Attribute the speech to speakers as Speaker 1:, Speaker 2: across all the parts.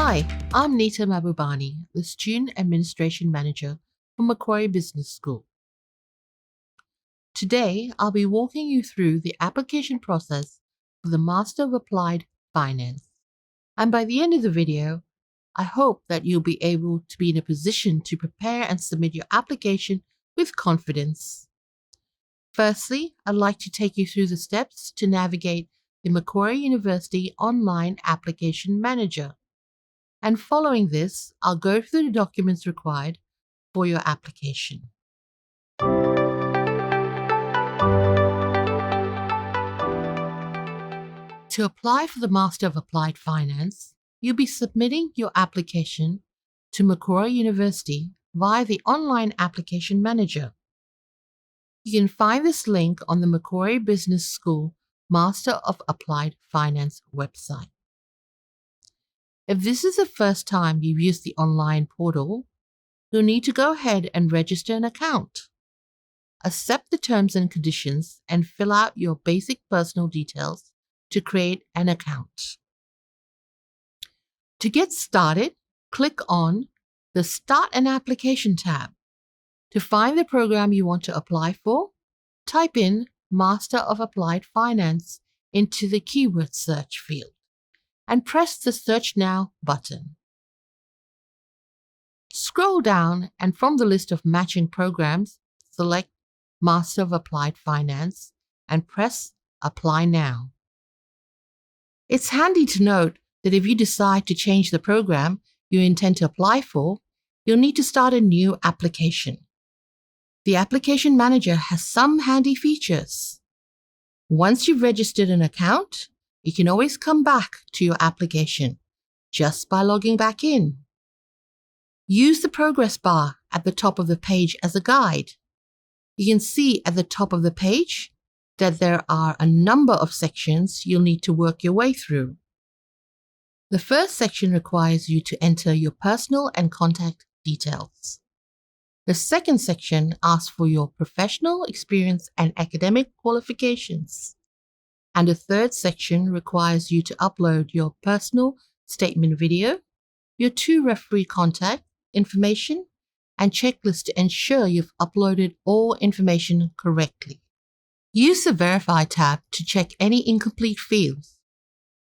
Speaker 1: Hi, I'm Nita Mabubani, the Student Administration Manager for Macquarie Business School. Today, I'll be walking you through the application process for the Master of Applied Finance. And by the end of the video, I hope that you'll be able to be in a position to prepare and submit your application with confidence. Firstly, I'd like to take you through the steps to navigate the Macquarie University Online Application Manager. And following this, I'll go through the documents required for your application. To apply for the Master of Applied Finance, you'll be submitting your application to Macquarie University via the Online Application Manager. You can find this link on the Macquarie Business School Master of Applied Finance website. If this is the first time you've used the online portal, you'll need to go ahead and register an account. Accept the terms and conditions and fill out your basic personal details to create an account. To get started, click on the Start an Application tab. To find the program you want to apply for, type in Master of Applied Finance into the keyword search field and press the Search Now button. Scroll down and from the list of matching programs, select Master of Applied Finance and press Apply Now. It's handy to note that if you decide to change the program you intend to apply for, you'll need to start a new application. The Application Manager has some handy features. Once you've registered an account, you can always come back to your application just by logging back in. Use the progress bar at the top of the page as a guide. You can see at the top of the page that there are a number of sections you'll need to work your way through. The first section requires you to enter your personal and contact details. The second section asks for your professional experience and academic qualifications. And the third section requires you to upload your personal statement video, your 2 referee contact information, and checklist to ensure you've uploaded all information correctly. Use the Verify tab to check any incomplete fields,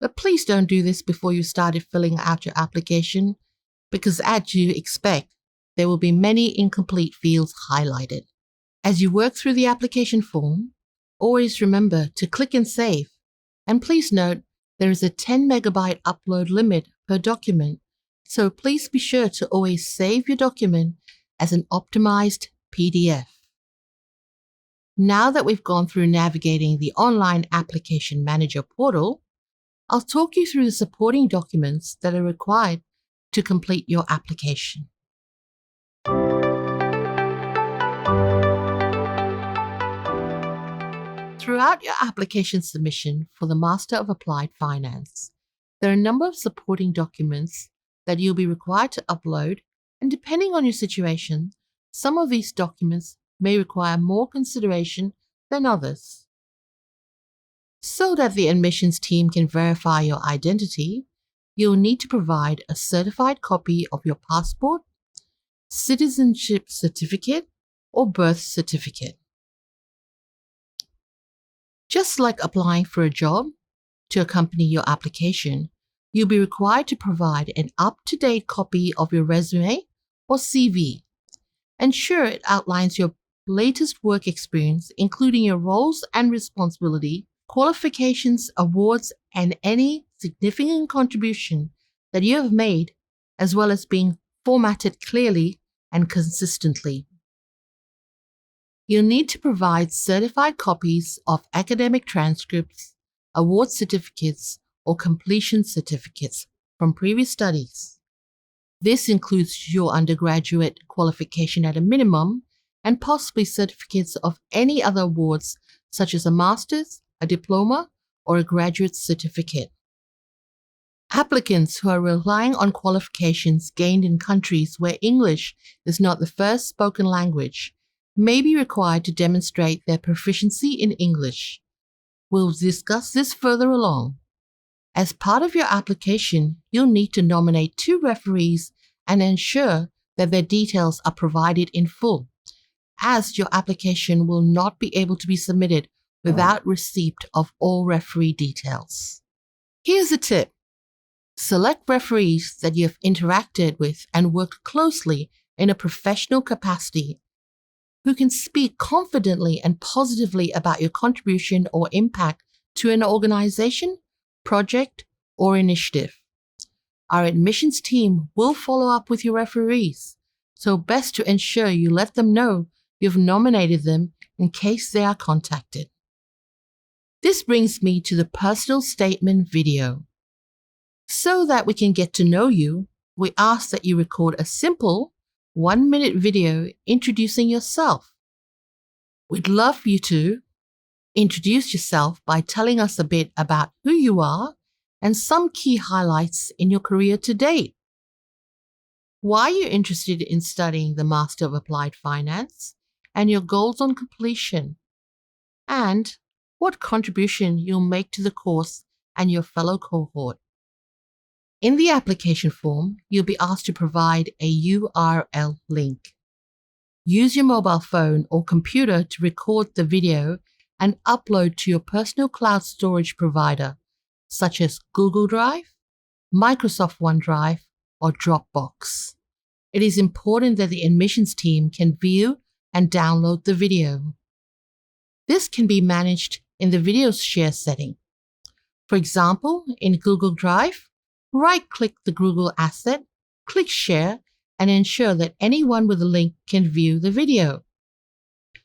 Speaker 1: but please don't do this before you started filling out your application because as you expect, there will be many incomplete fields highlighted. As you work through the application form, always remember to click and save, and please note there is a 10 megabyte upload limit per document, so please be sure to always save your document as an optimized PDF. Now that we've gone through navigating the Online Application Manager portal, I'll talk you through the supporting documents that are required to complete your application. Throughout your application submission for the Master of Applied Finance, there are a number of supporting documents that you'll be required to upload, and depending on your situation, some of these documents may require more consideration than others. So that the admissions team can verify your identity, you'll need to provide a certified copy of your passport, citizenship certificate, or birth certificate. Just like applying for a job, to accompany your application, you'll be required to provide an up-to-date copy of your resume or CV. Ensure it outlines your latest work experience, including your roles and responsibility, qualifications, awards, and any significant contribution that you have made, as well as being formatted clearly and consistently. You'll need to provide certified copies of academic transcripts, award certificates, or completion certificates from previous studies. This includes your undergraduate qualification at a minimum and possibly certificates of any other awards such as a master's, a diploma, or a graduate certificate. Applicants who are relying on qualifications gained in countries where English is not the first spoken language may be required to demonstrate their proficiency in English. We'll discuss this further along. As part of your application, you'll need to nominate 2 referees and ensure that their details are provided in full, as your application will not be able to be submitted without receipt of all referee details. Here's a tip. Select referees that you have interacted with and worked closely in a professional capacity who can speak confidently and positively about your contribution or impact to an organization, project, or initiative. Our admissions team will follow up with your referees, so best to ensure you let them know you've nominated them in case they are contacted. This brings me to the personal statement video. So that we can get to know you, we ask that you record a simple 1-minute video introducing yourself. We'd love for you to introduce yourself by telling us a bit about who you are and some key highlights in your career to date. Why you're interested in studying the Master of Applied Finance and your goals on completion, and what contribution you'll make to the course and your fellow cohort. In the application form, you'll be asked to provide a URL link. Use your mobile phone or computer to record the video and upload to your personal cloud storage provider, such as Google Drive, Microsoft OneDrive, or Dropbox. It is important that the admissions team can view and download the video. This can be managed in the video share setting. For example, in Google Drive, right-click the Google asset, click Share, and ensure that anyone with a link can view the video.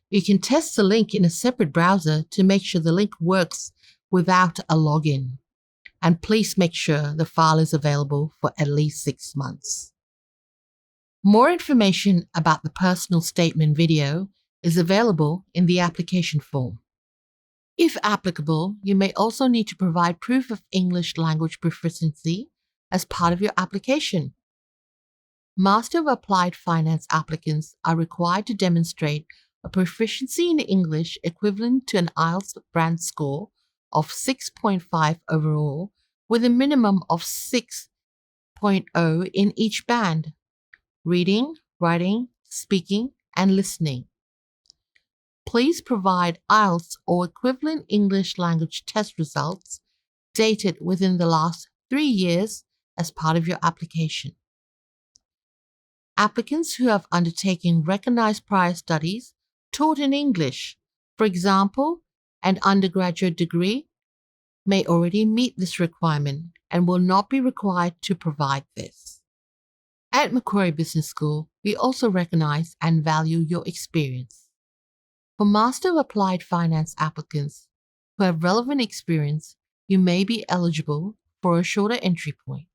Speaker 1: You can test the link in a separate browser to make sure the link works without a login. And please make sure the file is available for at least 6 months. More information about the personal statement video is available in the application form. If applicable, you may also need to provide proof of English language proficiency as part of your application. Master of Applied Finance applicants are required to demonstrate a proficiency in English equivalent to an IELTS band score of 6.5 overall, with a minimum of 6.0 in each band: reading, writing, speaking, and listening. Please provide IELTS or equivalent English language test results dated within the last 3 years as part of your application. Applicants who have undertaken recognized prior studies taught in English, for example, an undergraduate degree, may already meet this requirement and will not be required to provide this. At Macquarie Business School, we also recognize and value your experience. For Master of Applied Finance applicants who have relevant experience, you may be eligible for a shorter entry point.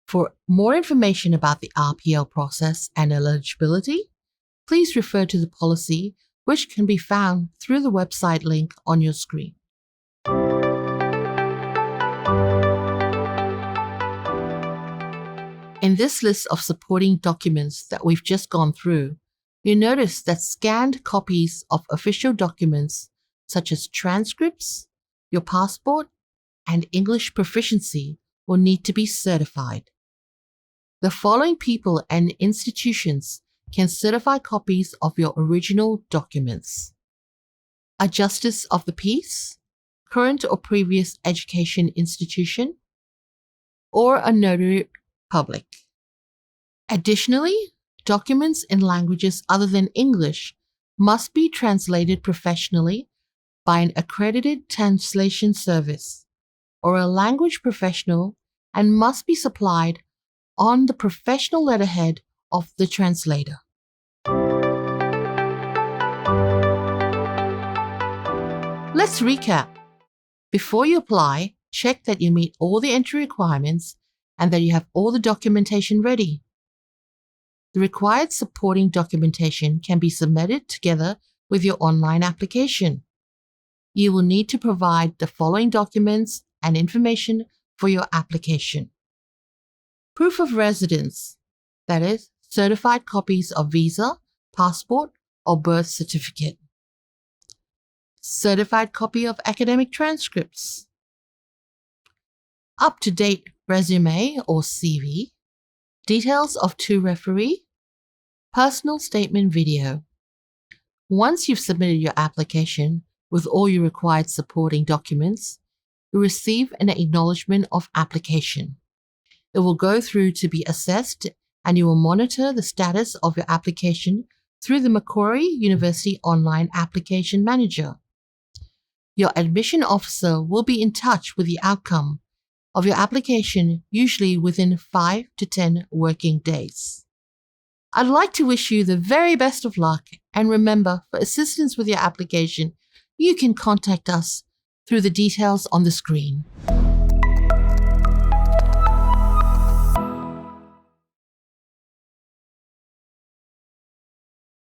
Speaker 1: For more information about the RPL process and eligibility, please refer to the policy, which can be found through the website link on your screen. In this list of supporting documents that we've just gone through, you notice that scanned copies of official documents such as transcripts, your passport, and English proficiency will need to be certified. The following people and institutions can certify copies of your original documents: a Justice of the Peace, current or previous education institution, or a notary public. Additionally, documents in languages other than English must be translated professionally by an accredited translation service or a language professional and must be supplied on the professional letterhead of the translator. Let's recap. Before you apply, check that you meet all the entry requirements and that you have all the documentation ready. The required supporting documentation can be submitted together with your online application. You will need to provide the following documents and information for your application: proof of residence, that is, certified copies of visa, passport, or birth certificate; certified copy of academic transcripts; up-to-date resume or CV, details of to referee, personal statement video. Once you've submitted your application with all your required supporting documents, you receive an acknowledgement of application. It will go through to be assessed, and you will monitor the status of your application through the Macquarie University Online Application Manager. Your admission officer will be in touch with the outcome of your application, usually within 5 to 10 working days. I'd like to wish you the very best of luck, and remember, for assistance with your application, you can contact us through the details on the screen.